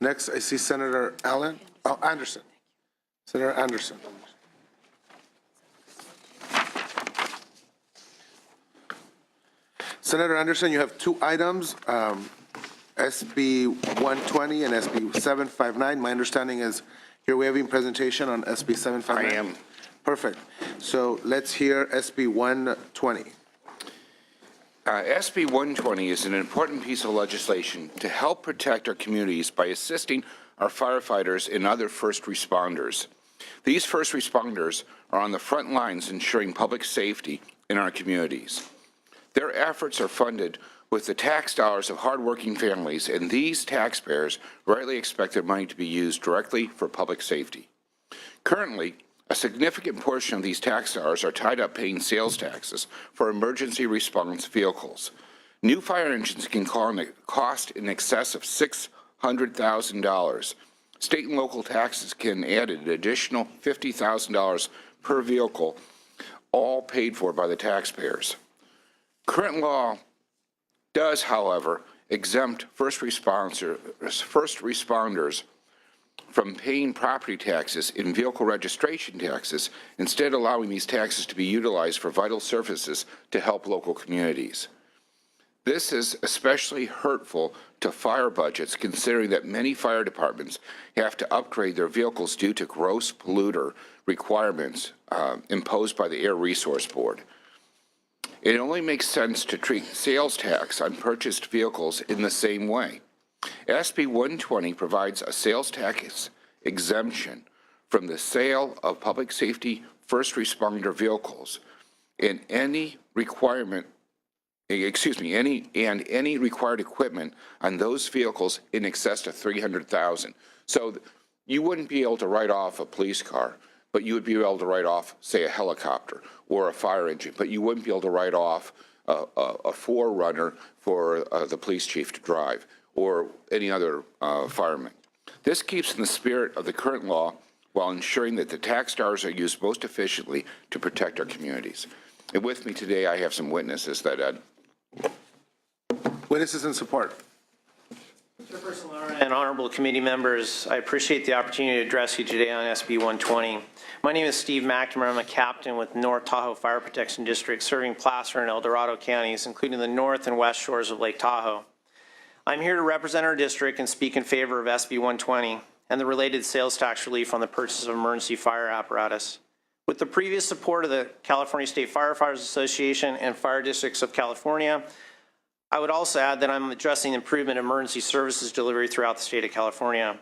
Next, I see Senator Anderson. Senator Anderson. Senator Anderson, you have two items, SB 120 and SB 759. My understanding is you're waiving presentation on SB 759. I am. Perfect. So let's hear SB 120. SB 120 is an important piece of legislation to help protect our communities by assisting our firefighters and other first responders. These first responders are on the front lines ensuring public safety in our communities. Their efforts are funded with the tax dollars of hardworking families, and these taxpayers rightly expect their money to be used directly for public safety. Currently, a significant portion of these tax dollars are tied up paying sales taxes for emergency response vehicles. New fire engines can cost in excess of $600,000. State and local taxes can add an additional $50,000 per vehicle, all paid for by the taxpayers. Current law does, however, exempt first responders from paying property taxes and vehicle registration taxes, instead allowing these taxes to be utilized for vital services to help local communities. This is especially hurtful to fire budgets, considering that many fire departments have to upgrade their vehicles due to gross polluter requirements imposed by the Air Resource Board. It only makes sense to treat sales tax on purchased vehicles in the same way. SB 120 provides a sales tax exemption from the sale of public safety first responder vehicles and any required equipment on those vehicles in excess of $300,000. So you wouldn't be able to write off a police car, but you would be able to write off, say, a helicopter or a fire engine, but you wouldn't be able to write off a forerunner for the police chief to drive, or any other fireman. This keeps in the spirit of the current law while ensuring that the tax dollars are used most efficiently to protect our communities. And with me today, I have some witnesses that Witnesses in support. Chairperson Lauren and honorable committee members, I appreciate the opportunity to address you today on SB 120. My name is Steve McNamara. I'm a captain with North Tahoe Fire Protection District, serving Placer and El Dorado counties, including the north and west shores of Lake Tahoe. I'm here to represent our district and speak in favor of SB 120 and the related sales tax relief on the purchase of emergency fire apparatus. With the previous support of the California State Firefighters Association and Fire Districts of California, I would also add that I'm addressing improvement in emergency services delivery throughout the state of California.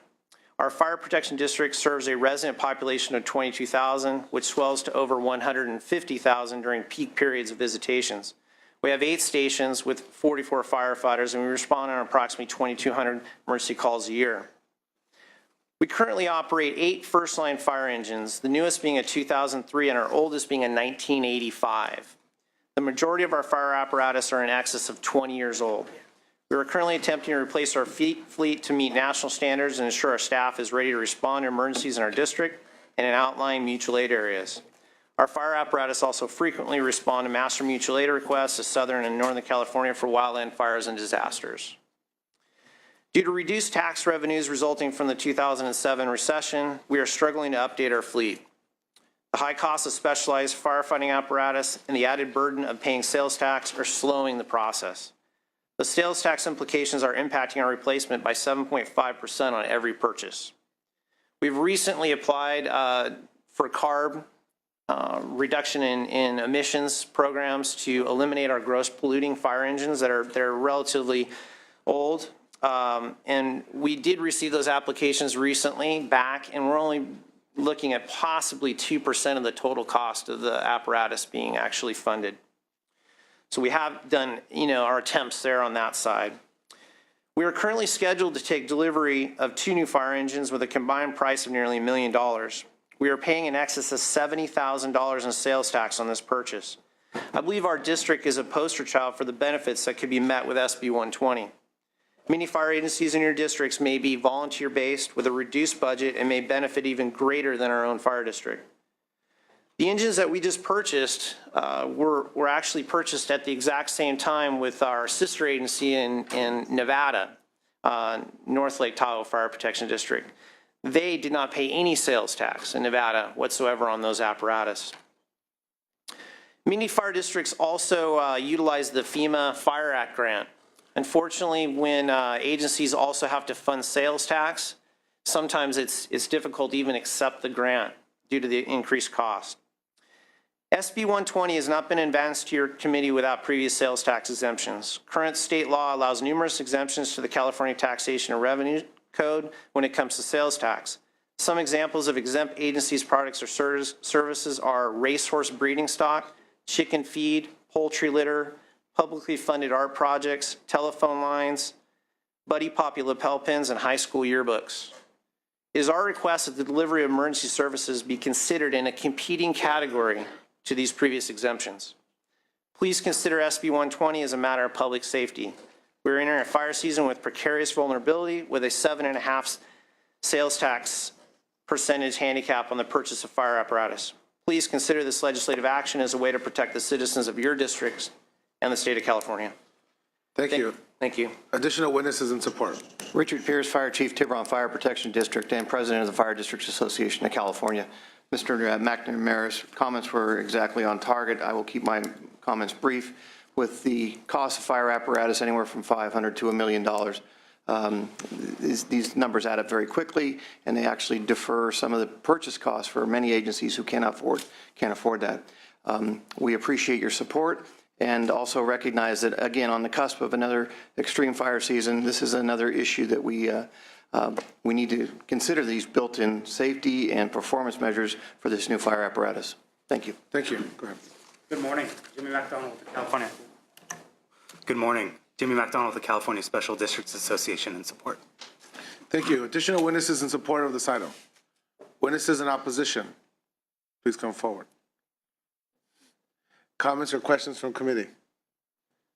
Our fire protection district serves a resident population of 22,000, which swells to over 150,000 during peak periods of visitations. We have 8 stations with 44 firefighters, and we respond on approximately 2,200 emergency calls a year. We currently operate 8 first-line fire engines, the newest being a 2003 and our oldest being a 1985. The majority of our fire apparatus are in excess of 20 years old. We are currently attempting to replace our fleet to meet national standards and ensure our staff is ready to respond to emergencies in our district and in outlying mutual aid areas. Our fire apparatus also frequently respond to master mutual aid requests to Southern and Northern California for wildland fires and disasters. Due to reduced tax revenues resulting from the 2007 recession, we are struggling to update our fleet. The high cost of specialized firefighting apparatus and the added burden of paying sales tax are slowing the process. The sales tax implications are impacting our replacement by 7.5% on every purchase. We've recently applied for CARB reduction in emissions programs to eliminate our gross polluting fire engines that are relatively old. And we did receive those applications recently back, and we're only looking at possibly 2% of the total cost of the apparatus being actually funded. So we have done, our attempts there on that side. We are currently scheduled to take delivery of 2 new fire engines with a combined price of nearly $1 million. We are paying in excess of $70,000 in sales tax on this purchase. I believe our district is a poster child for the benefits that could be met with SB 120. Many fire agencies in your districts may be volunteer-based with a reduced budget and may benefit even greater than our own fire district. The engines that we just purchased were actually purchased at the exact same time with our sister agency in Nevada. North Lake Tahoe Fire Protection District. They did not pay any sales tax in Nevada whatsoever on those apparatus. Many fire districts also utilize the FEMA Fire Act grant. Unfortunately, when agencies also have to fund sales tax, sometimes it's difficult to even accept the grant due to the increased cost. SB 120 has not been advanced to your committee without previous sales tax exemptions. Current state law allows numerous exemptions to the California Taxation and Revenue Code when it comes to sales tax. Some examples of exempt agencies' products or services are racehorse breeding stock, chicken feed, poultry litter, publicly funded art projects, telephone lines, Buddy Poppy lapel pins, and high school yearbooks. It is our request that the delivery of emergency services be considered in a competing category to these previous exemptions. Please consider SB 120 as a matter of public safety. We're entering a fire season with precarious vulnerability with a 7.5 sales tax percentage handicap on the purchase of fire apparatus. Please consider this legislative action as a way to protect the citizens of your districts and the state of California. Thank you. Thank you. Additional witnesses in support. Richard Pierce, Fire Chief, Tiburon Fire Protection District, and President of the Fire Districts Association of California. Mr. McNamara's comments were exactly on target. I will keep my comments brief. With the cost of fire apparatus anywhere from $500 to $1 million, these numbers add up very quickly, and they actually defer some of the purchase costs for many agencies who can't afford that. We appreciate your support, and also recognize that, again, on the cusp of another extreme fire season, this is another issue that we need to consider these built-in safety and performance measures for this new fire apparatus. Thank you. Thank you. Go ahead. Good morning. Jimmy McDonald with the California. Good morning. Jimmy McDonald with the California Special Districts Association in support. Thank you. Additional witnesses in support of this item. Witnesses in opposition, please come forward. Comments or questions from committee?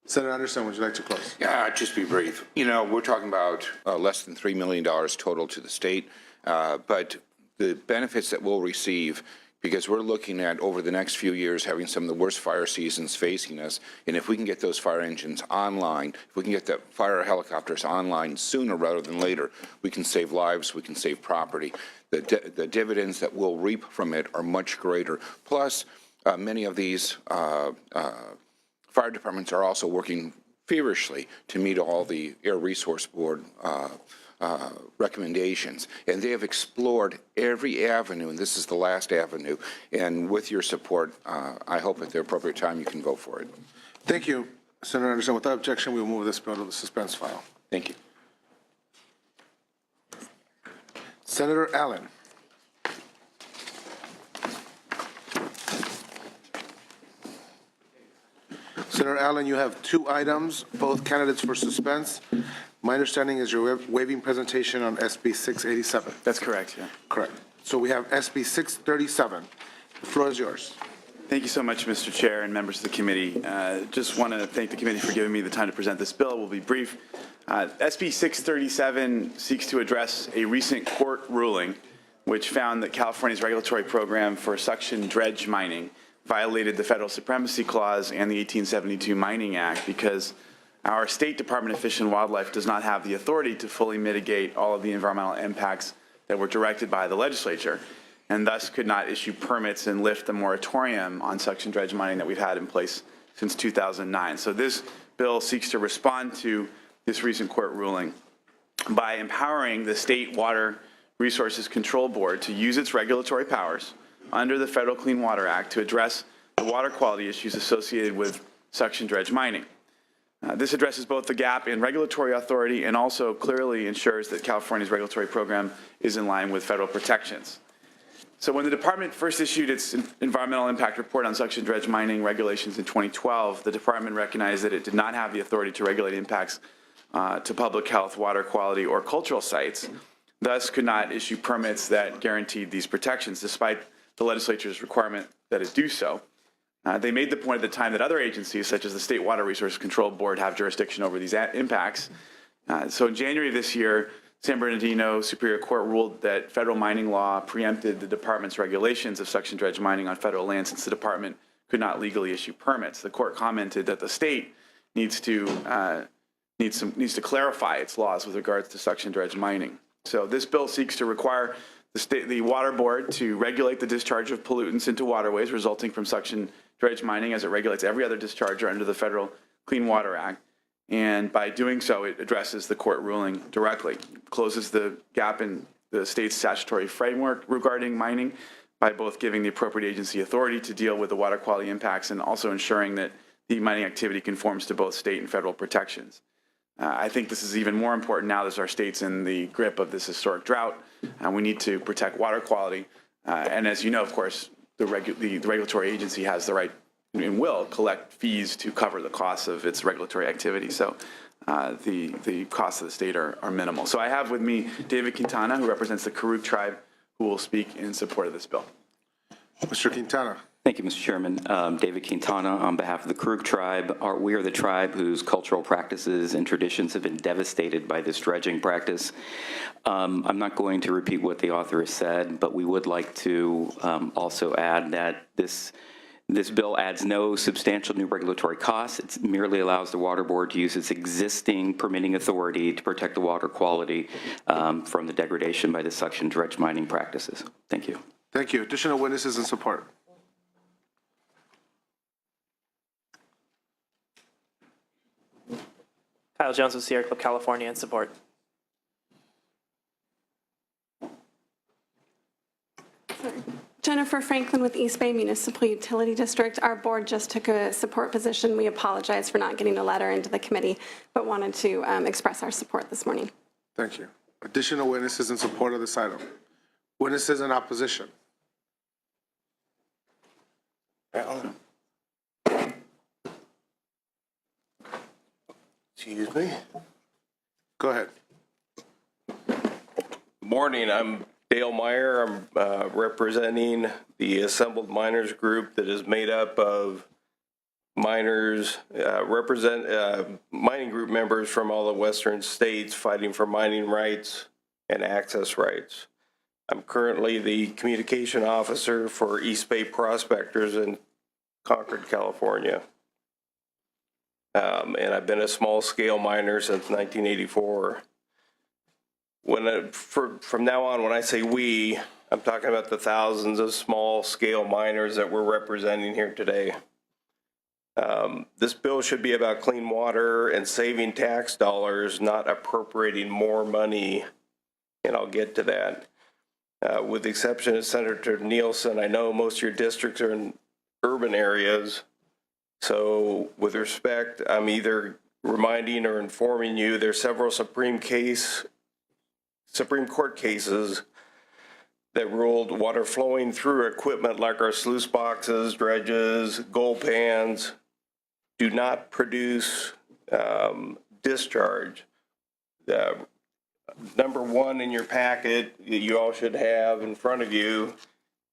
Senator Anderson, would you like to close? Yeah, just be brief. You know, we're talking about less than $3 million total to the state, but the benefits that we'll receive, because we're looking at over the next few years having some of the worst fire seasons facing us, and if we can get those fire engines online, if we can get the fire helicopters online sooner rather than later, we can save lives, we can save property. The dividends that we'll reap from it are much greater. Plus, many of these fire departments are also working feverishly to meet all the Air Resource Board recommendations, and they have explored every avenue, and this is the last avenue, and with your support, I hope at the appropriate time you can vote for it. Thank you, Senator Anderson. Without objection, we will move this bill to the suspense file. Thank you. Senator Allen. Senator Allen, you have two items, both candidates for suspense. My understanding is you're waiving presentation on SB 687. That's correct, yeah. Correct. So we have SB 637. The floor is yours. Thank you so much, Mr. Chair and members of the committee. Just want to thank the committee for giving me the time to present this bill. We'll be brief. SB 637 seeks to address a recent court ruling which found that California's regulatory program for suction dredge mining violated the Federal Supremacy Clause and the 1872 Mining Act because our State Department of Fish and Wildlife does not have the authority to fully mitigate all of the environmental impacts that were directed by the legislature, and thus could not issue permits and lift the moratorium on suction dredge mining that we've had in place since 2009. So this bill seeks to respond to this recent court ruling by empowering the State Water Resources Control Board to use its regulatory powers under the Federal Clean Water Act to address the water quality issues associated with suction dredge mining. This addresses both the gap in regulatory authority and also clearly ensures that California's regulatory program is in line with federal protections. So when the department first issued its environmental impact report on suction dredge mining regulations in 2012, the department recognized that it did not have the authority to regulate impacts to public health, water quality, or cultural sites, thus could not issue permits that guaranteed these protections, despite the legislature's requirement that it do so. They made the point at the time that other agencies, such as the State Water Resources Control Board, have jurisdiction over these impacts. So in January of this year, San Bernardino Superior Court ruled that federal mining law preempted the department's regulations of suction dredge mining on federal land since the department could not legally issue permits. The court commented that the state needs to needs to clarify its laws with regards to suction dredge mining. So this bill seeks to require the water board to regulate the discharge of pollutants into waterways resulting from suction dredge mining as it regulates every other discharger under the Federal Clean Water Act. And by doing so, it addresses the court ruling directly, closes the gap in the state's statutory framework regarding mining by both giving the appropriate agency authority to deal with the water quality impacts and also ensuring that the mining activity conforms to both state and federal protections. I think this is even more important now that our state's in the grip of this historic drought. We need to protect water quality. And as you know, of course, the regulatory agency has the right and will collect fees to cover the costs of its regulatory activity. So the costs of the state are minimal. So I have with me David Quintana, who represents the Karuk tribe, who will speak in support of this bill. Mr. Quintana. Thank you, Mr. Chairman. David Quintana on behalf of the Karuk tribe. We are the tribe whose cultural practices and traditions have been devastated by this dredging practice. I'm not going to repeat what the author has said, but we would like to also add that this bill adds no substantial new regulatory costs. It merely allows the Water Board to use its existing permitting authority to protect the water quality from the degradation by the suction dredge mining practices. Thank you. Thank you. Additional witnesses in support. Kyle Jones with Sierra Club California in support. Jennifer Franklin with East Bay Municipal Utility District. Our board just took a support position. We apologize for not getting a letter into the committee, but wanted to express our support this morning. Thank you. Additional witnesses in support of this item. Witnesses in opposition. Excuse me. Go ahead. Good morning. I'm Dale Meyer. I'm representing the assembled miners group that is made up of miners, mining group members from all the western states fighting for mining rights and access rights. I'm currently the communication officer for East Bay Prospectors in Concord, California. And I've been a small-scale miner since 1984. From now on, when I say we, I'm talking about the thousands of small-scale miners that we're representing here today. This bill should be about clean water and saving tax dollars, not appropriating more money, and I'll get to that. With the exception of Senator Nielsen, I know most of your districts are in urban areas. So with respect, I'm either reminding or informing you there's several Supreme Court cases that ruled water flowing through equipment like our sluice boxes, dredges, gold pans do not produce discharge. Number one in your packet that you all should have in front of you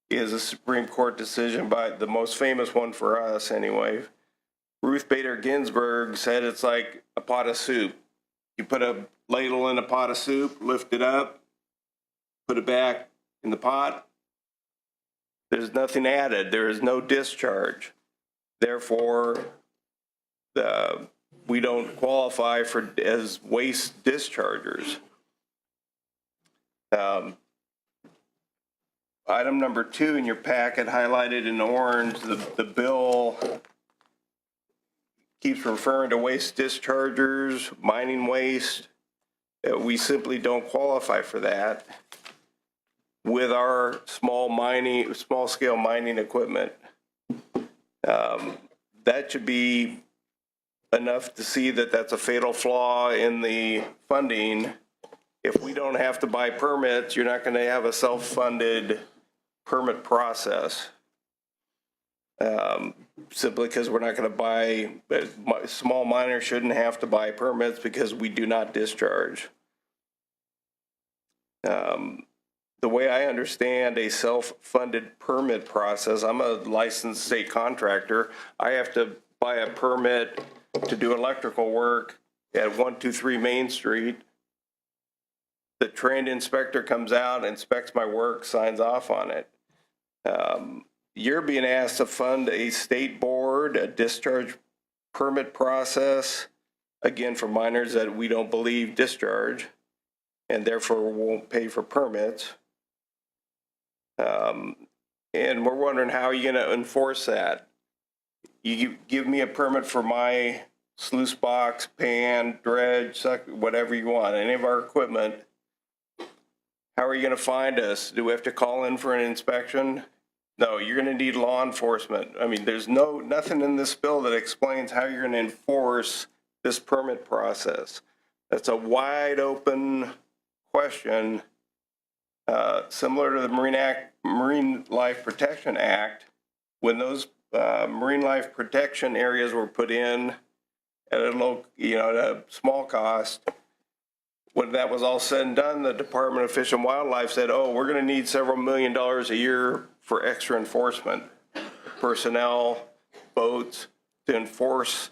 is a Supreme Court decision by the most famous one for us anyway. Ruth Bader Ginsburg said it's like a pot of soup. You put a ladle in a pot of soup, lift it up, put it back in the pot. There's nothing added. There is no discharge. Therefore, we don't qualify as waste dischargers. Item number 2 in your packet, highlighted in orange, the bill keeps referring to waste dischargers, mining waste. We simply don't qualify for that with our small-scale mining equipment. That should be enough to see that that's a fatal flaw in the funding. If we don't have to buy permits, you're not going to have a self-funded permit process. Simply because we're not going to buy, small miners shouldn't have to buy permits because we do not discharge. The way I understand a self-funded permit process, I'm a licensed state contractor. I have to buy a permit to do electrical work at 123 Main Street. The trained inspector comes out, inspects my work, signs off on it. You're being asked to fund a state board, a discharge permit process, again, for miners that we don't believe discharge and therefore won't pay for permits. And we're wondering, how are you going to enforce that? You give me a permit for my sluice box, pan, dredge, whatever you want, any of our equipment. How are you going to find us? Do we have to call in for an inspection? No, you're going to need law enforcement. I mean, there's nothing in this bill that explains how you're going to enforce this permit process. That's a wide open question, similar to the Marine Life Protection Act. When those marine life protection areas were put in at a low, at a small cost, when that was all said and done, the Department of Fish and Wildlife said, "Oh, we're going to need several $1 million a year for extra enforcement, personnel, boats, to enforce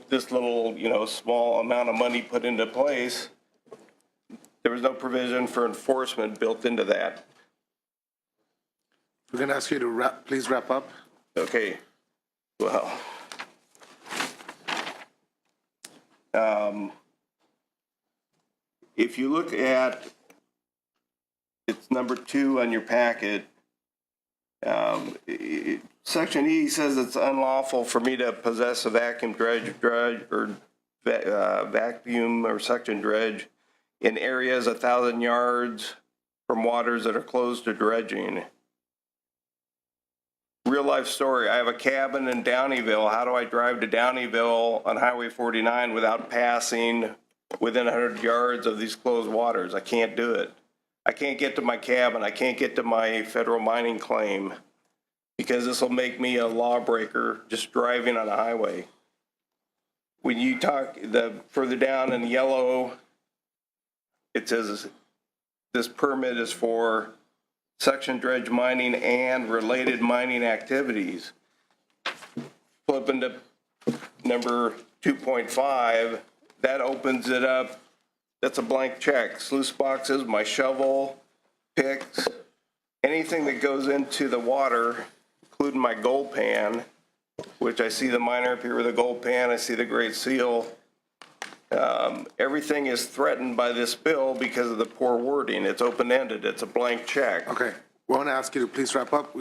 this little, small amount of money put into place." There was no provision for enforcement built into that. We're going to ask you to please wrap up. Okay. Well, if you look at, it's number 2 on your packet, Section E says it's unlawful for me to possess a vacuum dredge or vacuum or suction dredge in areas 1,000 yards from waters that are closed to dredging. Real life story. I have a cabin in Downeyville. How do I drive to Downeyville on Highway 49 without passing within 100 yards of these closed waters? I can't do it. I can't get to my cabin. I can't get to my federal mining claim because this will make me a lawbreaker just driving on a highway. When you talk further down in yellow, it says this permit is for suction dredge mining and related mining activities. Flipping to number 2.5, that opens it up. That's a blank check. Sluice boxes, my shovel, picks, anything that goes into the water, including my gold pan, which I see the miner up here with a gold pan. I see the great seal. Everything is threatened by this bill because of the poor wording. It's open-ended. It's a blank check. Okay. We want to ask you to please wrap up.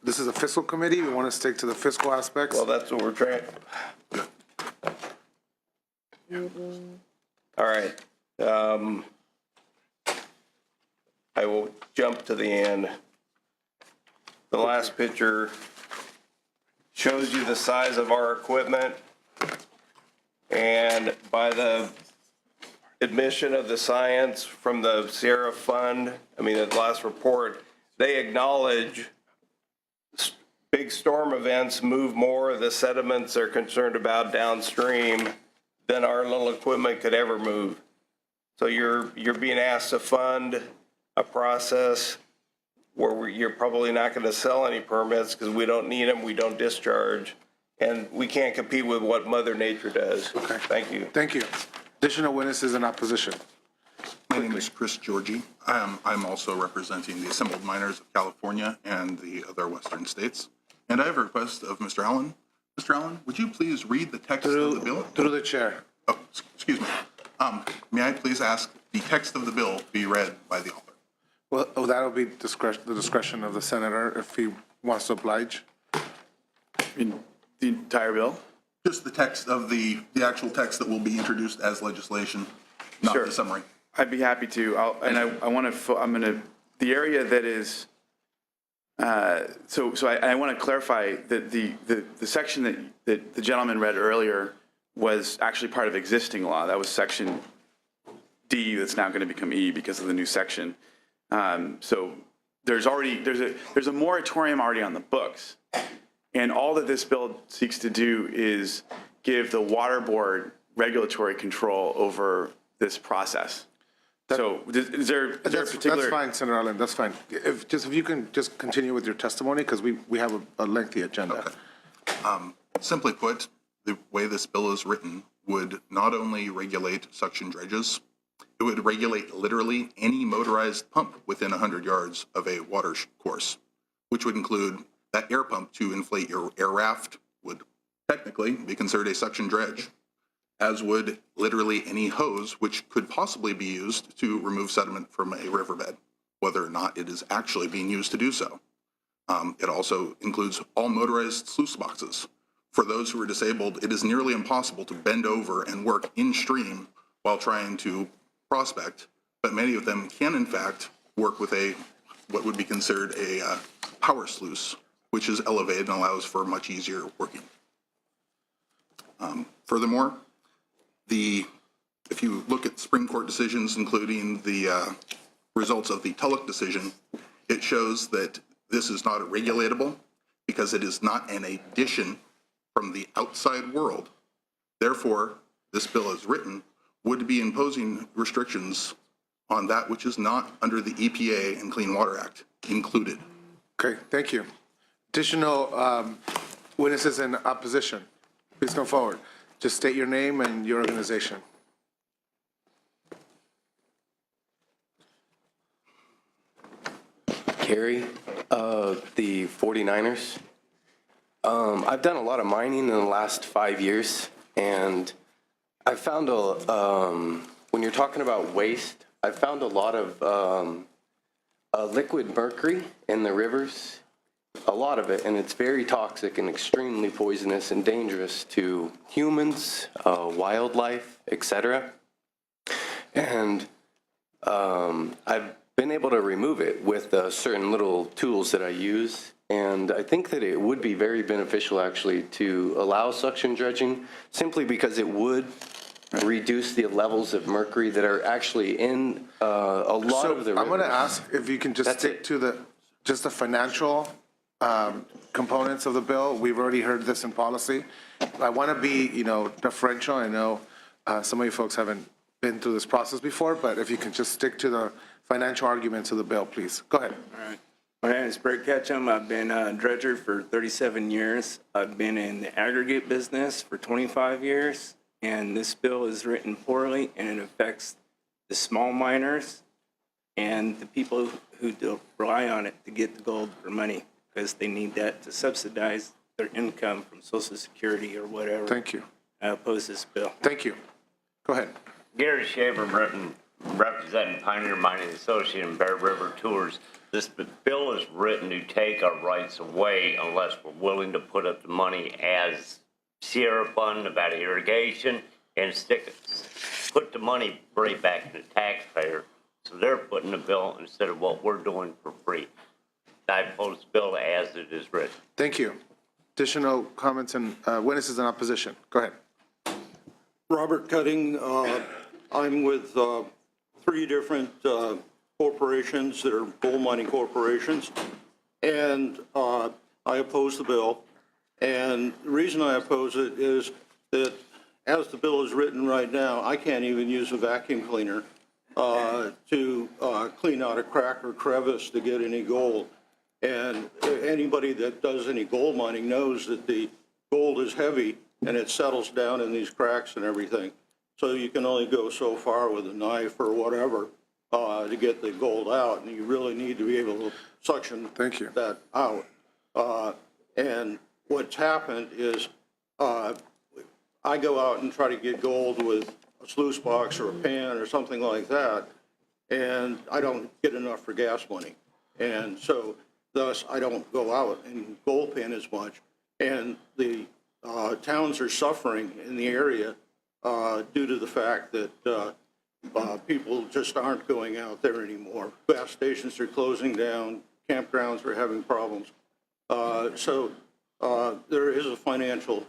This is a fiscal committee. We want to stick to the fiscal aspects. Well, that's what we're trying. All right. I will jump to the end. The last picture shows you the size of our equipment. And by the admission of the science from the Sierra Fund, the last report, they acknowledge big storm events move more of the sediments they're concerned about downstream than our little equipment could ever move. So you're being asked to fund a process where you're probably not going to sell any permits because we don't need them, we don't discharge, and we can't compete with what Mother Nature does. Okay. Thank you. Thank you. Additional witnesses in opposition. My name is Chris Georgie. I'm also representing the assembled miners of California and the other western states. And I have a request of Mr. Allen. Mr. Allen, would you please read the text of the bill? Through the chair. Oh, excuse me. May I please ask the text of the bill be read by the author? Well, that'll be the discretion of the senator if he wants to oblige. In the entire bill? Just the text of the actual text that will be introduced as legislation, not Sure. the summary. I'd be happy to. The area that is, I want to clarify that the section that the gentleman read earlier was actually part of existing law. That was section D that's now going to become E because of the new section. So there's a moratorium already on the books. And all that this bill seeks to do is give the water board regulatory control over this process. Is there a particular? That's fine, Senator Allen, that's fine. If you can just continue with your testimony, because we have a lengthy agenda. Okay. Simply put, the way this bill is written would not only regulate suction dredges, it would regulate literally any motorized pump within 100 yards of a water course, which would include that air pump to inflate your air raft would technically be considered a suction dredge, as would literally any hose which could possibly be used to remove sediment from a riverbed, whether or not it is actually being used to do so. It also includes all motorized sluice boxes. For those who are disabled, it is nearly impossible to bend over and work in stream while trying to prospect, but many of them can in fact work with what would be considered a power sluice, which is elevated and allows for much easier working. Furthermore, if you look at Supreme Court decisions, including the results of the Tulloch decision, it shows that this is not regulatable because it is not an addition from the outside world. Therefore, this bill as written would be imposing restrictions on that which is not under the EPA and Clean Water Act included. Okay, thank you. Additional witnesses in opposition, please come forward. Just state your name and your organization. Kerry, the 49ers. I've done a lot of mining in the last 5 years, and I found when you're talking about waste, I found a lot of liquid mercury in the rivers, a lot of it, and it's very toxic and extremely poisonous and dangerous to humans, wildlife, etc. And I've been able to remove it with certain little tools that I use. And I think that it would be very beneficial actually to allow suction dredging simply because it would reduce the levels of mercury that are actually in a lot of the rivers. I'm going to ask if you can just stick to the financial components of the bill. We've already heard this in policy. I want to be, deferential. I know some of you folks haven't been through this process before, but if you can just stick to the financial arguments of the bill, please. Go ahead. All right. My name is Brett Ketchum. I've been a dredger for 37 years. I've been in the aggregate business for 25 years, and this bill is written poorly, and it affects the small miners and the people who rely on it to get the gold for money because they need that to subsidize their income from Social Security or whatever. Thank you. I oppose this bill. Thank you. Go ahead. Gary Shaver, representing Pioneer Mining Association and Bear River Tours. This bill is written to take our rights away unless we're willing to put up the money as Sierra Fund, Nevada Irrigation, and put the money right back to the taxpayer. So they're putting the bill instead of what we're doing for free. I oppose the bill as it is written. Thank you. Additional comments and witnesses in opposition. Go ahead. Robert Cutting. I'm with 3 different corporations that are gold mining corporations, and I oppose the bill. And the reason I oppose it is that as the bill is written right now, I can't even use a vacuum cleaner to clean out a crack or crevice to get any gold. And anybody that does any gold mining knows that the gold is heavy and it settles down in these cracks and everything. So you can only go so far with a knife or whatever to get the gold out, and you really need to be able to suction that out. And what's happened is I go out and try to get gold with a sluice box or a pan or something like that, and I don't get enough for gas money. And so thus I don't go out and gold pan as much. And the towns are suffering in the area due to the fact that people just aren't going out there anymore. Gas stations are closing down, campgrounds are having problems. So there is a financial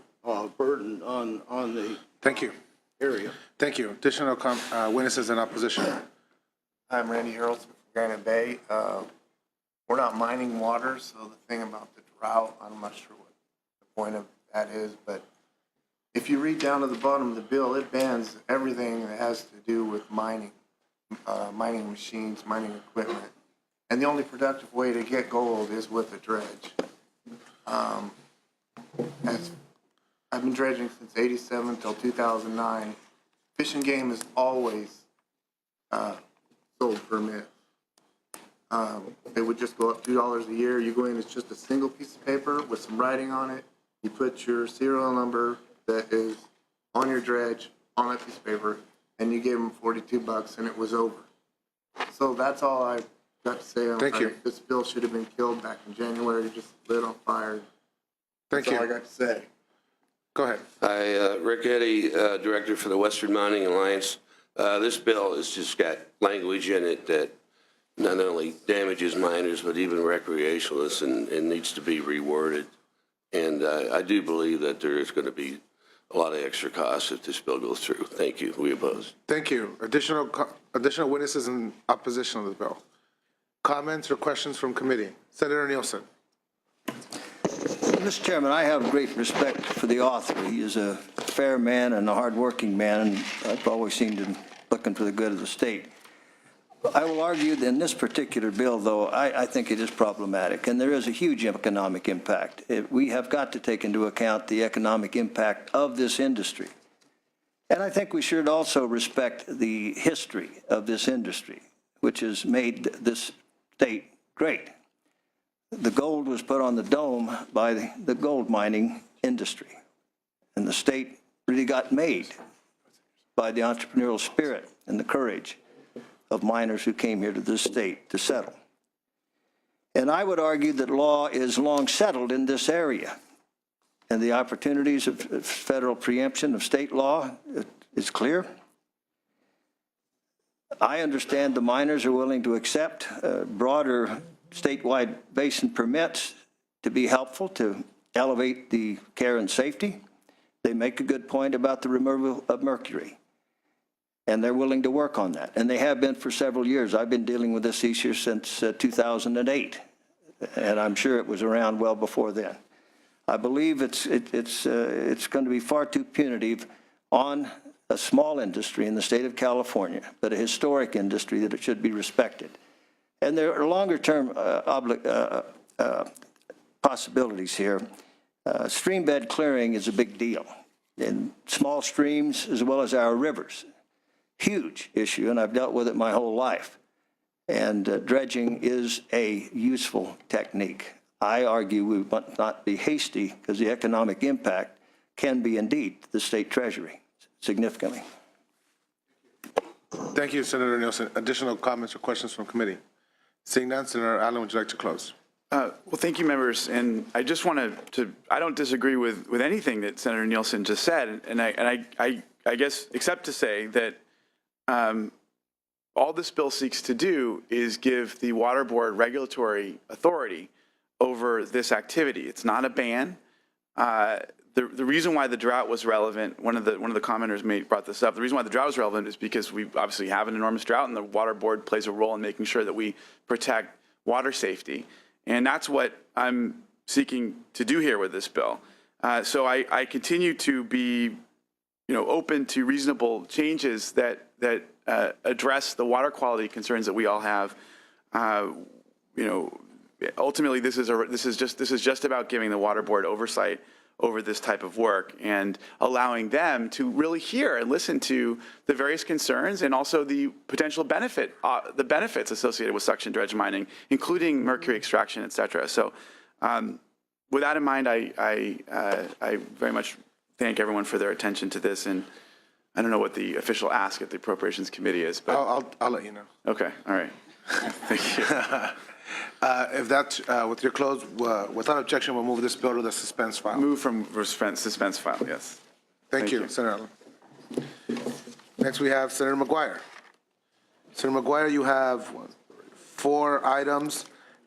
burden on the area. Thank you. Additional witnesses in opposition. I'm Randy Harrelson from Granite Bay. We're not mining water, so the thing about the drought, I'm not sure what the point of that is, but if you read down to the bottom of the bill, it bans everything that has to do with mining, mining machines, mining equipment. And the only productive way to get gold is with a dredge. I've been dredging since '87 till 2009. Fish and Game has always sold permits. It would just go up $2 a year. You go in, it's just a single piece of paper with some writing on it. You put your serial number that is on your dredge, on that piece of paper, and you gave them $42 and it was over. So that's all I've got to say. Thank you. This bill should have been killed back in January, just lit on fire. Thank That's you. all I got to say. Go ahead. Hi, Rick Eddy, Director for the Western Mining Alliance. This bill has just got language in it that not only damages miners, but even recreationalists and needs to be reworded. And I do believe that there is going to be a lot of extra costs if this bill goes through. Thank you. We oppose. Thank you. Additional witnesses in opposition of the bill. Comments or questions from committee? Senator Nielsen. Mr. Chairman, I have great respect for the author. He is a fair man and a hardworking man, and I've always seen him looking for the good of the state. I will argue that in this particular bill, though, I think it is problematic, and there is a huge economic impact. We have got to take into account the economic impact of this industry. And I think we should also respect the history of this industry, which has made this state great. The gold was put on the dome by the gold mining industry, and the state really got made by the entrepreneurial spirit and the courage of miners who came here to this state to settle. And I would argue that law is long settled in this area, and the opportunities of federal preemption of state law is clear. I understand the miners are willing to accept broader statewide basin permits to be helpful to elevate the care and safety. They make a good point about the removal of mercury, and they're willing to work on that, and they have been for several years. I've been dealing with this issue since 2008, and I'm sure it was around well before then. I believe it's going to be far too punitive on a small industry in the state of California, but a historic industry that it should be respected. And there are longer-term possibilities here. Stream bed clearing is a big deal in small streams as well as our rivers. Huge issue, and I've dealt with it my whole life. And dredging is a useful technique. I argue we must not be hasty because the economic impact can be indeed the state treasury significantly. Thank you, Senator Nielsen. Additional comments or questions from committee? Seeing none, Senator Allen, would you like to close? Well, thank you, members. And I just want to I don't disagree with anything that Senator Nielsen just said. And I guess, except to say that all this bill seeks to do is give the Water Board regulatory authority over this activity. It's not a ban. The reason why the drought was relevant, one of the commenters brought this up. The reason why the drought was relevant is because we obviously have an enormous drought, and the Water Board plays a role in making sure that we protect water safety. And that's what I'm seeking to do here with this bill. So I continue to be, open to reasonable changes that address the water quality concerns that we all have. Ultimately, this is just about giving the Water Board oversight over this type of work and allowing them to really hear and listen to the various concerns and also the potential the benefits associated with suction dredge mining, including mercury extraction, et cetera. So with that in mind, I very much thank everyone for their attention to this. And I don't know what the official ask at the Appropriations Committee is, but I'll let you know. Okay, all right. Thank you. If that's with your close, without objection, we'll move this bill to the suspense file. Move from suspense file, yes. Thank you, Senator Allen. Next, we have Senator McGuire. Senator McGuire, you have 4 items.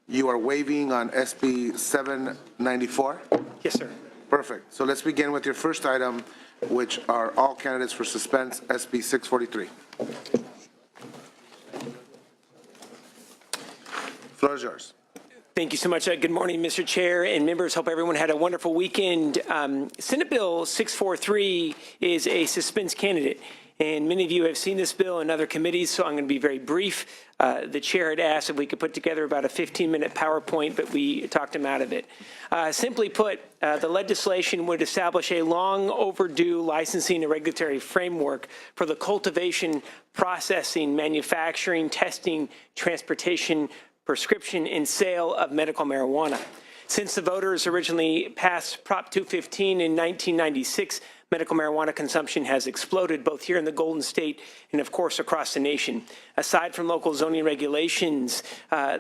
You are waiving on SB 794? Yes, sir. Perfect. So let's begin with your first item, which are all candidates for suspense, SB 643. Floor is yours. Thank you so much. Good morning, Mr. Chair and members. Hope everyone had a wonderful weekend. Senate Bill 643 is a suspense candidate, and many of you have seen this bill in other committees, so I'm going to be very brief. The chair had asked if we could put together about a 15-minute PowerPoint, but we talked him out of it. Simply put, the legislation would establish a long overdue licensing and regulatory framework for the cultivation, processing, manufacturing, testing, transportation, prescription, and sale of medical marijuana. Since the voters originally passed Prop 215 in 1996, medical marijuana consumption has exploded both here in the Golden State and, of course, across the nation. Aside from local zoning regulations,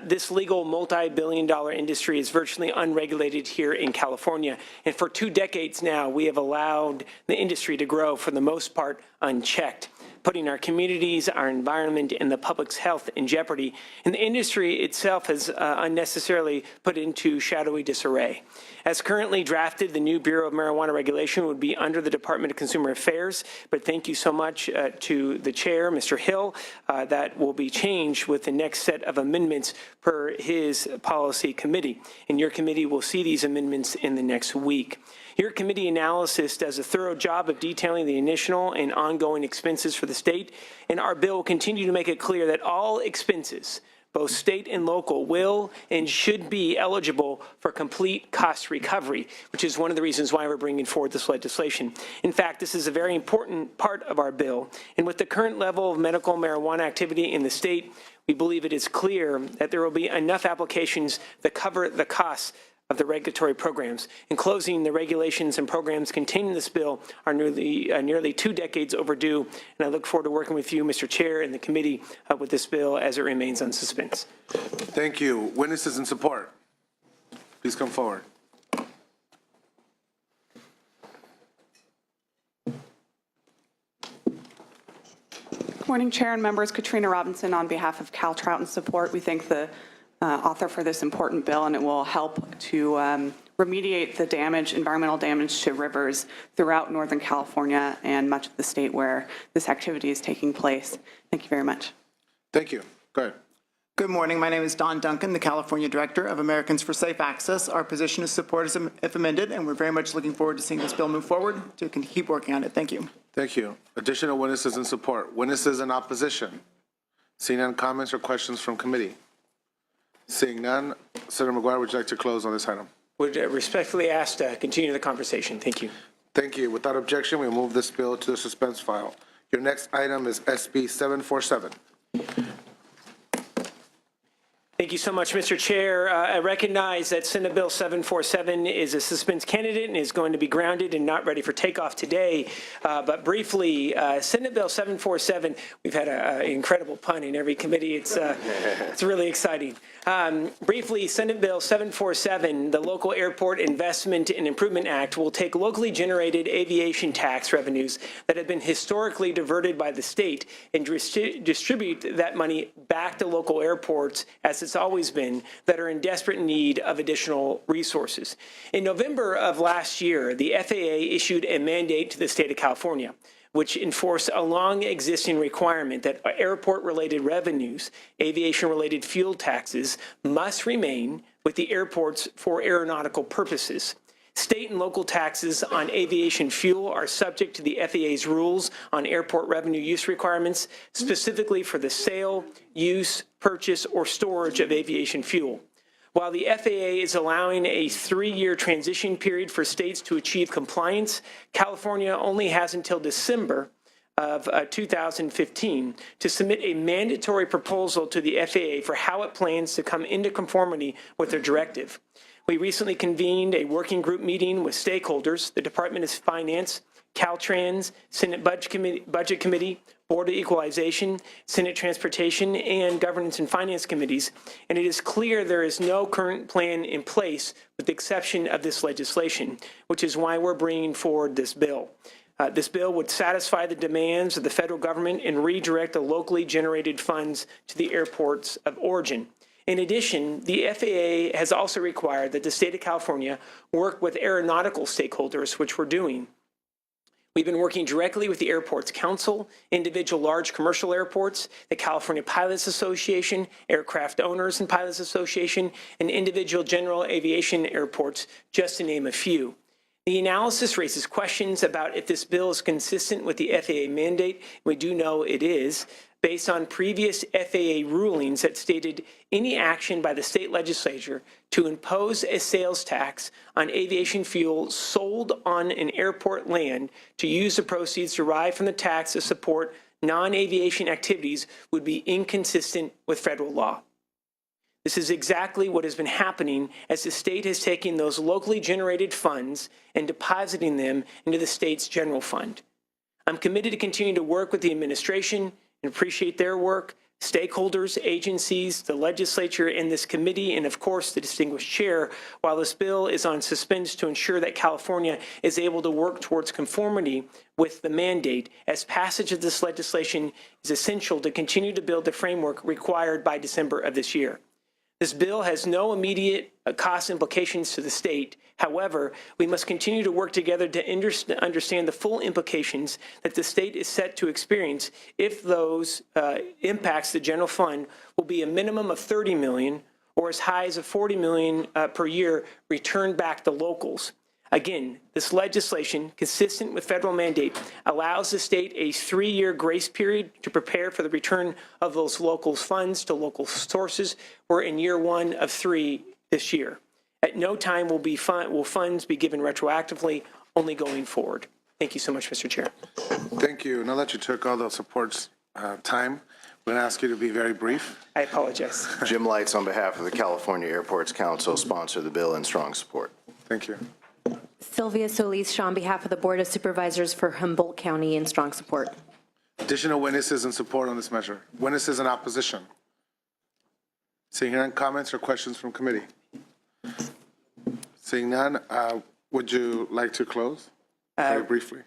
this legal multi-billion-dollar industry is virtually unregulated here in California. And for 2 decades now, we have allowed the industry to grow, for the most part, unchecked, putting our communities, our environment, and the public's health in jeopardy. And the industry itself has unnecessarily put into shadowy disarray. As currently drafted, the new Bureau of Marijuana Regulation would be under the Department of Consumer Affairs, but thank you so much to the chair, Mr. Hill. That will be changed with the next set of amendments per his policy committee. And your committee will see these amendments in the next week. Your committee analysis does a thorough job of detailing the initial and ongoing expenses for the state, and our bill will continue to make it clear that all expenses, both state and local, will and should be eligible for complete cost recovery, which is one of the reasons why we're bringing forward this legislation. In fact, this is a very important part of our bill, and with the current level of medical marijuana activity in the state, we believe it is clear that there will be enough applications that cover the costs of the regulatory programs. In closing, the regulations and programs contained in this bill are nearly 2 decades overdue, and I look forward to working with you, Mr. Chair, and the committee with this bill as it remains on suspense. Thank you. Witnesses in support, please come forward. Good morning, Chair and members. Katrina Robinson on behalf of Cal Trout and Support. We thank the author for this important bill, and it will help to remediate the damage, environmental damage to rivers throughout Northern California and much of the state where this activity is taking place. Thank you very much. Thank you. Go ahead. Good morning. My name is Don Duncan, the California Director of Americans for Safe Access. Our position is support if amended, and we're very much looking forward to seeing this bill move forward to keep working on it. Thank you. Thank you. Additional witnesses in support. Witnesses in opposition. Seeing none, comments or questions from committee? Seeing none, Senator McGuire, would you like to close on this item? Would respectfully ask to continue the conversation. Thank you. Thank you. Without objection, we move this bill to the suspense file. Your next item is SB 747. Thank you so much, Mr. Chair. I recognize that Senate Bill 747 is a suspense candidate and is going to be grounded and not ready for takeoff today. But briefly, Senate Bill 747, we've had an incredible pun in every committee. It's really exciting. Briefly, Senate Bill 747, the Local Airport Investment and Improvement Act, will take locally generated aviation tax revenues that have been historically diverted by the state and distribute that money back to local airports, as it's always been, that are in desperate need of additional resources. In November of last year, the FAA issued a mandate to the state of California, which enforced a long-existing requirement that airport-related revenues, aviation-related fuel taxes, must remain with the airports for aeronautical purposes. State and local taxes on aviation fuel are subject to the FAA's rules on airport revenue use requirements, specifically for the sale, use, purchase, or storage of aviation fuel. While the FAA is allowing a 3-year transition period for states to achieve compliance, California only has until December of 2015 to submit a mandatory proposal to the FAA for how it plans to come into conformity with their directive. We recently convened a working group meeting with stakeholders, the Department of Finance, Caltrans, Senate Budget Committee, Board of Equalization, Senate Transportation, and Governance and Finance Committees, and it is clear there is no current plan in place with the exception of this legislation, which is why we're bringing forward this bill. This bill would satisfy the demands of the federal government and redirect the locally generated funds to the airports of origin. In addition, the FAA has also required that the state of California work with aeronautical stakeholders, which we're doing. We've been working directly with the Airports Council, individual large commercial airports, the California Pilots Association, Aircraft Owners and Pilots Association, and individual general aviation airports, just to name a few. The analysis raises questions about if this bill is consistent with the FAA mandate. We do know it is, based on previous FAA rulings that stated any action by the state legislature to impose a sales tax on aviation fuel sold on an airport land to use the proceeds derived from the tax to support non-aviation activities would be inconsistent with federal law. This is exactly what has been happening as the state has taken those locally generated funds and depositing them into the state's general fund. I'm committed to continue to work with the administration and appreciate their work, stakeholders, agencies, the legislature, and this committee, and of course the distinguished chair, while this bill is on suspense to ensure that California is able to work towards conformity with the mandate, as passage of this legislation is essential to continue to build the framework required by December of this year. This bill has no immediate cost implications to the state. However, we must continue to work together to understand the full implications that the state is set to experience if those impacts the general fund will be a minimum of $30 million or as high as $40 million per year returned back to locals. Again, this legislation, consistent with federal mandate, allows the state a 3-year grace period to prepare for the return of those local funds to local sources. We're in year 1 of 3 this year. At no time will funds be given retroactively, only going forward. Thank you so much, Mr. Chair. Thank you. Now that you took all the support's time, I'm going to ask you to be very brief. I apologize. Jim Lights, on behalf of the California Airports Council, sponsor the bill in strong support. Thank you. Sylvia Solis, on behalf of the Board of Supervisors for Humboldt County, in strong support. Additional witnesses in support on this measure. Witnesses in opposition. Seeing none, comments or questions from committee? Seeing none, would you like to close very briefly?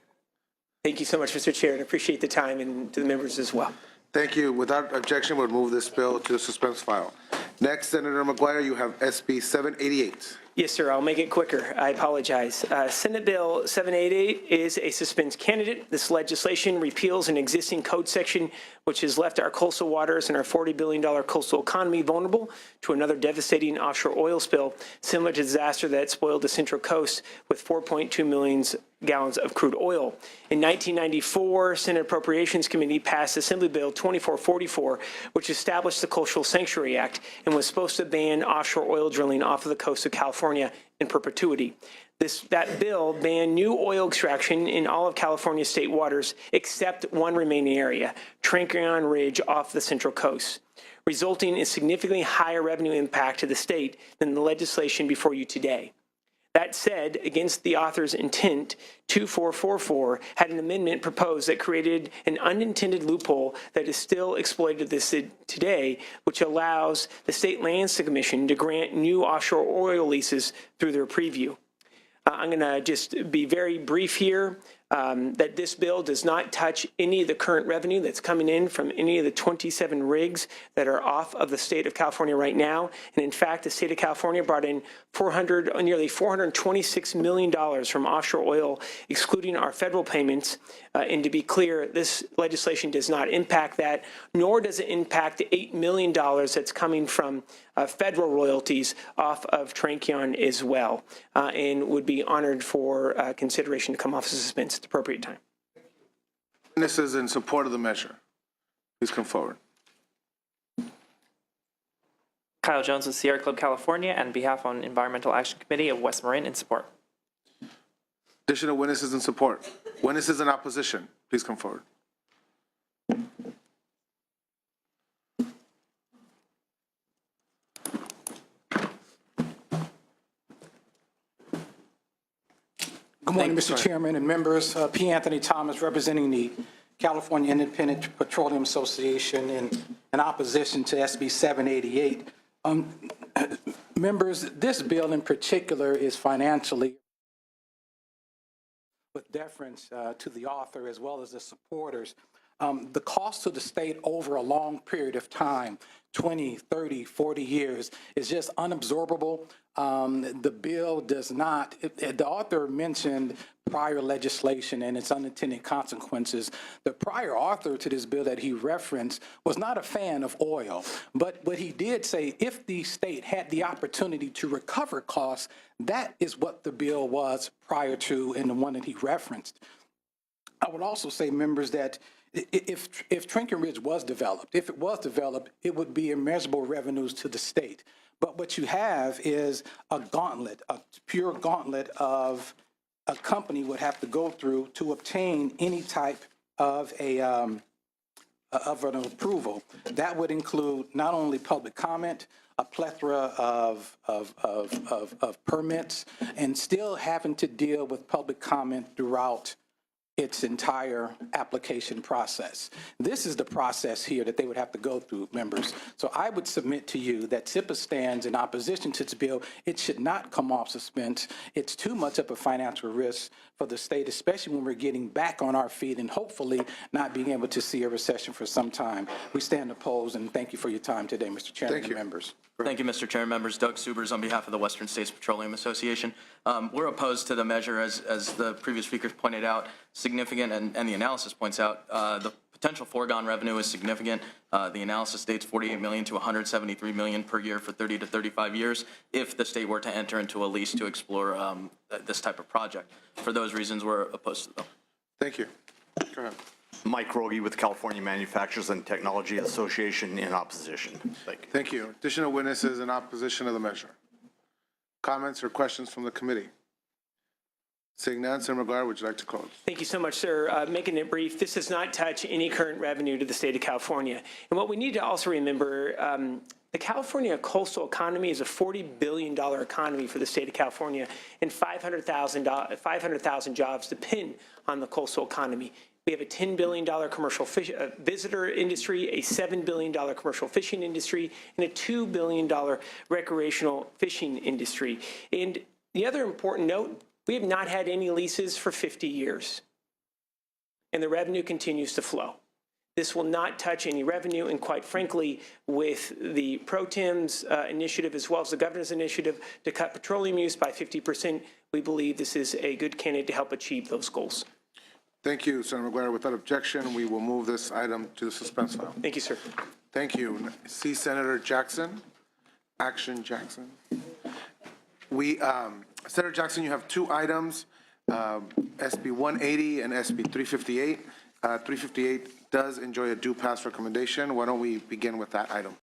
Thank you so much, Mr. Chair, and appreciate the time, and to the members as well. Thank you. Without objection, we'll move this bill to the suspense file. Next, Senator McGuire, you have SB 788. Yes, sir. I'll make it quicker. I apologize. Senate Bill 788 is a suspense candidate. This legislation repeals an existing code section which has left our coastal waters and our $40 billion coastal economy vulnerable to another devastating offshore oil spill, similar to the disaster that spoiled the Central Coast with 4.2 million gallons of crude oil. In 1994, Senate Appropriations Committee passed Assembly Bill 2444, which established the Coastal Sanctuary Act and was supposed to ban offshore oil drilling off of the coast of California in perpetuity. That bill banned new oil extraction in all of California's state waters except one remaining area, Tranqueon Ridge off the Central Coast, resulting in significantly higher revenue impact to the state than the legislation before you today. That said, against the author's intent, 2444 had an amendment proposed that created an unintended loophole that is still exploited today, which allows the State Lands Commission to grant new offshore oil leases through their preview. I'm going to just be very brief here. That this bill does not touch any of the current revenue that's coming in from any of the 27 rigs that are off of the state of California right now. And in fact, the state of California brought in nearly $426 million from offshore oil, excluding our federal payments. And to be clear, this legislation does not impact that, nor does it impact the $8 million that's coming from federal royalties off of Tranqueon as well, and would be honored for consideration to come off suspense at the appropriate time. Witnesses in support of the measure, please come forward. Kyle Jones with Sierra Club, California, and on behalf on Environmental Action Committee of West Marin, in support. Additional witnesses in support. Witnesses in opposition, please come forward. Good morning, Mr. Chairman and members. P. Anthony Thomas, representing the California Independent Petroleum Association in opposition to SB 788. Members, this bill in particular is financially with deference to the author as well as the supporters. The cost to the state over a long period of time, 20, 30, 40 years, is just unabsorbable. The bill does not, the author mentioned prior legislation and its unintended consequences. The prior author to this bill that he referenced was not a fan of oil, but what he did say, if the state had the opportunity to recover costs, that is what the bill was prior to and the one that he referenced. I would also say, members, that if Tranqueon Ridge was developed, if it was developed, it would be immeasurable revenues to the state. But what you have is a gauntlet, a pure gauntlet of a company would have to go through to obtain any type of an approval. That would include not only public comment, a plethora of permits and still having to deal with public comment throughout its entire application process. This is the process here that they would have to go through, members. So I would submit to you that SIPA stands in opposition to this bill. It should not come off suspense. It's too much of a financial risk for the state, especially when we're getting back on our feet and hopefully not being able to see a recession for some time. We stand opposed, and thank you for your time today, Mr. Chairman and members. Thank you, Mr. Chair. Members, Doug Subers on behalf of the Western States Petroleum Association. We're opposed to the measure, as the previous speakers pointed out, significant, and the analysis points out, the potential foregone revenue is significant. The analysis states $48 million to $173 million per year for 30 to 35 years if the state were to enter into a lease to explore this type of project. For those reasons, we're opposed to the bill. Thank you. Go ahead. Mike Rogie with California Manufacturers and Technology Association in opposition. Thank you. Thank you. Additional witnesses in opposition of the measure. Comments or questions from the committee? Seeing none, Senator McGuire, would you like to close? Thank you so much, sir. Making it brief, this does not touch any current revenue to the state of California. And what we need to also remember, the California coastal economy is a $40 billion economy for the state of California, and 500,000 jobs depend on the coastal economy. We have a $10 billion commercial visitor industry, a $7 billion commercial fishing industry, and a $2 billion recreational fishing industry. And the other important note, we have not had any leases for 50 years, and the revenue continues to flow. This will not touch any revenue, and quite frankly, with the Pro Tem's initiative as well as the governor's initiative to cut petroleum use by 50%, we believe this is a good candidate to help achieve those goals. Thank you, Senator McGuire. Without objection, we will move this item to the suspense file. Thank you, sir. Thank you. See Senator Jackson. Action Jackson. Senator Jackson, you have two items, SB 180 and SB 358. 358 does enjoy a due pass recommendation. Why don't we begin with that item?